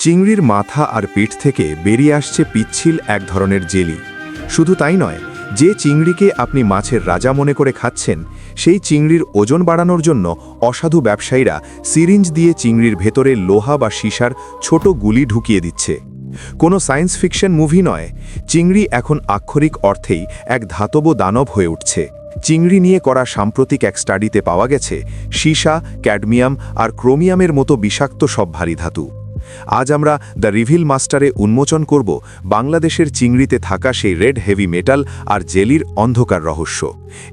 চিংড়ির মাথা আর পেট থেকে বেরিয়ে আসছে পিচ্ছিল এক ধরনের জেলি। শুধু তাই নয়, যে চিংড়িকে আপনি মাছের রাজা মনে করে খাচ্ছেন, সেই চিংড়ির ওজন বাড়ানোর জন্য অসাধু ব্যবসায়ীরা সিরিঞ্জ দিয়ে চিংড়ির ভেতরে লোহা বা সীসার ছোট গুলি ঢুকিয়ে দিচ্ছে। কোনো সায়েন্স ফিকশন মুভি নয়, চিংড়ি এখন আক্ষরিক অর্থেই এক ধাতব দানব হয়ে উঠছে। চিংড়ি নিয়ে করা সাম্প্রতিক এক স্টাডিতে পাওয়া গেছে সীসা, ক্যাডমিয়াম আর ক্রোমিয়ামের মতো বিষাক্ত সব ভারী ধাতু। আজ আমরা দ্য রিভিল মাস্টারে উন্মোচন করব বাংলাদেশের চিংড়িতে থাকা সেই রেড হেভি মেটাল আর জেলির অন্ধকার রহস্য,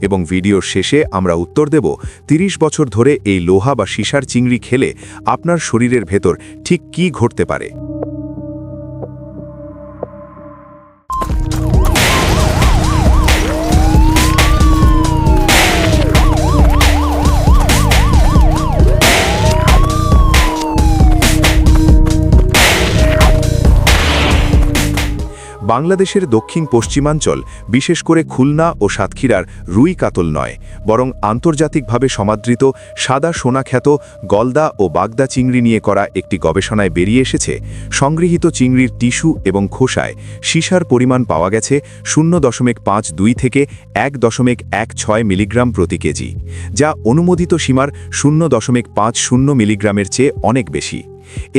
এবং ভিডিওর শেষে আমরা উত্তর দেব ৩০ বছর ধরে এই লোহা বা সীসার চিংড়ি খেলে আপনার শরীরের ভেতর ঠিক কী ঘটতে পারে। বাংলাদেশের দক্ষিণ পশ্চিমাঞ্চল, বিশেষ করে খুলনা ও সাতক্ষীরার রুই কাতল নয়, বরং আন্তর্জাতিকভাবে সমাদৃত সাদা সোনাখ্যাত গলদা ও বাগদা চিংড়ি নিয়ে করা একটি গবেষণায় বেরিয়ে এসেছে, সংগৃহীত চিংড়ির টিস্যু এবং খোসায় সীসার পরিমাণ পাওয়া গেছে 0.52 থেকে 1.16 মিলিগ্রাম প্রতি কেজি, যা অনুমোদিত সীমার 0.50 মিলিগ্রামের চেয়ে অনেক বেশি।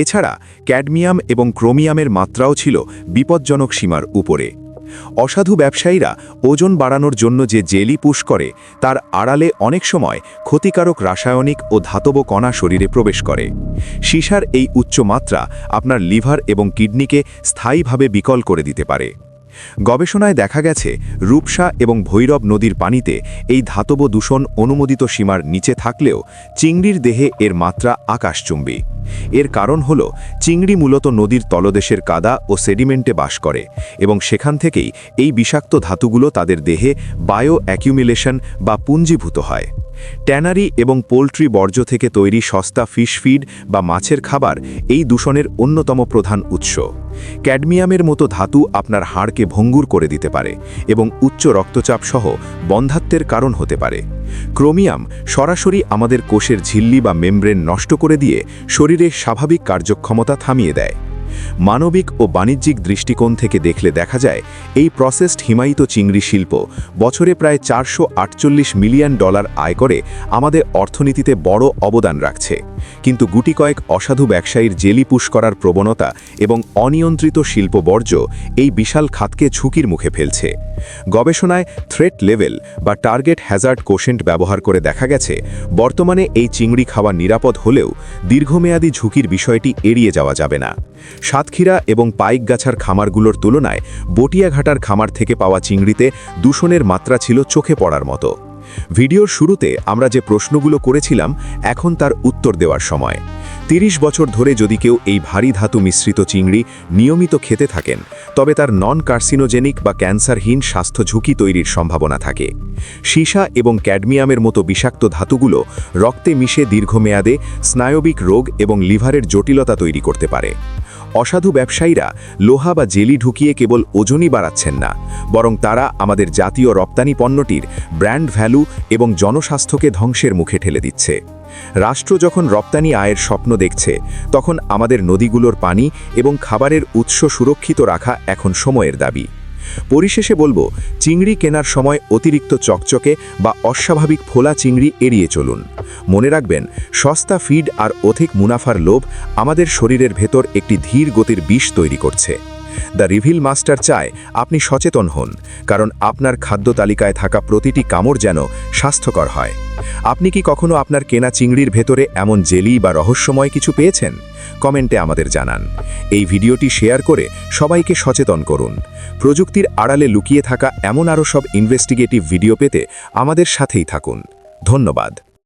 এছাড়া ক্যাডমিয়াম এবং ক্রোমিয়ামের মাত্রাও ছিল বিপজ্জনক সীমার উপরে। অসাধু ব্যবসায়ীরা ওজন বাড়ানোর জন্য যে জেলি পুশ করে, তার আড়ালে অনেক সময় ক্ষতিকারক রাসায়নিক ও ধাতব কণা শরীরে প্রবেশ করে। সীসার এই উচ্চ মাত্রা আপনার লিভার এবং কিডনিকে স্থায়ীভাবে বিকল করে দিতে পারে। গবেষণায় দেখা গেছে, রূপসা এবং ভৈরব নদীর পানিতে এই ধাতব দূষণ অনুমোদিত সীমার নিচে থাকলেও চিংড়ির দেহে এর মাত্রা আকাশচুম্বী। এর কারণ হল, চিংড়ি মূলত নদীর তলদেশের কাদা ও সেডিমেন্টে বাস করে, এবং সেখান থেকেই এই বিষাক্ত ধাতুগুলো তাদের দেহে বায়ো অ্যাকিউমিলেশন বা পুঞ্জীভূত হয়। ট্যানারি এবং পোল্ট্রি বর্জ্য থেকে তৈরি সস্তা ফিশ ফিড বা মাছের খাবার এই দূষণের অন্যতম প্রধান উৎস। ক্যাডমিয়ামের মতো ধাতু আপনার হাড়কে ভঙ্গুর করে দিতে পারে এবং উচ্চ রক্তচাপ সহ বন্ধ্যাত্বের কারণ হতে পারে। ক্রোমিয়াম সরাসরি আমাদের কোষের ঝিল্লি বা মেমব্রেন নষ্ট করে দিয়ে শরীরের স্বাভাবিক কার্যক্ষমতা থামিয়ে দেয়। মানবিক ও বাণিজ্যিক দৃষ্টিকোণ থেকে দেখলে দেখা যায়, এই প্রসেসড হিমায়িত চিংড়ি শিল্প বছরে প্রায় $448 মিলিয়ন আয় করে আমাদের অর্থনীতিতে বড় অবদান রাখছে। কিন্তু গুটি কয়েক অসাধু ব্যবসায়ীর জেলি পুশ করার প্রবণতা এবং অনিয়ন্ত্রিত শিল্প বর্জ্য এই বিশাল খাতকে ঝুঁকির মুখে ফেলছে। গবেষণায় থ্রেট লেভেল বা টার্গেট হ্যাজার্ড কোশেন্ট ব্যবহার করে দেখা গেছে, বর্তমানে এই চিংড়ি খাওয়া নিরাপদ হলেও দীর্ঘমেয়াদী ঝুঁকির বিষয়টি এড়িয়ে যাওয়া যাবে না। সাতক্ষীরা এবং পাইকগাছার খামারগুলোর তুলনায় বটিয়াঘাটার খামার থেকে পাওয়া চিংড়িতে দূষণের মাত্রা ছিল চোখে পড়ার মতো। ভিডিওর শুরুতে আমরা যে প্রশ্নগুলো করেছিলাম, এখন তার উত্তর দেওয়ার সময়। ৩০ বছর ধরে যদি কেউ এই ভারী ধাতু মিশ্রিত চিংড়ি নিয়মিত খেতে থাকেন, তবে তার নন কার্সিনোজেনিক বা ক্যান্সারহীন স্বাস্থ্য ঝুঁকি তৈরির সম্ভাবনা থাকে। সীসা এবং ক্যাডমিয়ামের মতো বিষাক্ত ধাতুগুলো রক্তে মিশে দীর্ঘমেয়াদে স্নায়বিক রোগ এবং লিভারের জটিলতা তৈরি করতে পারে। অসাধু ব্যবসায়ীরা লোহা বা জেলি ঢুকিয়ে কেবল ওজনই বাড়াচ্ছেন না, বরং তারা আমাদের জাতীয় রপ্তানি পণ্যটির ব্র্যান্ড ভ্যালু এবং জনস্বাস্থ্যকে ধ্বংসের মুখে ঠেলে দিচ্ছে। রাষ্ট্র যখন রপ্তানি আয়ের স্বপ্ন দেখছে, তখন আমাদের নদীগুলোর পানি এবং খাবারের উৎস সুরক্ষিত রাখা এখন সময়ের দাবি। পরিশেষে বলবো, চিংড়ি কেনার সময় অতিরিক্ত চকচকে বা অস্বাভাবিক ফোলা চিংড়ি এড়িয়ে চলুন। মনে রাখবেন, সস্তা ফিড আর অধিক মুনাফার লোভ আমাদের শরীরের ভেতর একটি ধীর গতির বিষ তৈরি করছে। দ্য রিভিল মাস্টার চায় আপনি সচেতন হন, কারণ আপনার খাদ্য তালিকায় থাকা প্রতিটি কামড় যেন স্বাস্থ্যকর হয়। আপনি কি কখনো আপনার কেনা চিংড়ির ভেতরে এমন জেলি বা রহস্যময় কিছু পেয়েছেন? কমেন্টে আমাদের জানান। এই ভিডিওটি শেয়ার করে সবাইকে সচেতন করুন। প্রযুক্তির আড়ালে লুকিয়ে থাকা এমন আরও সব ইনভেস্টিগেটিভ ভিডিও পেতে আমাদের সাথেই থাকুন। ধন্যবাদ।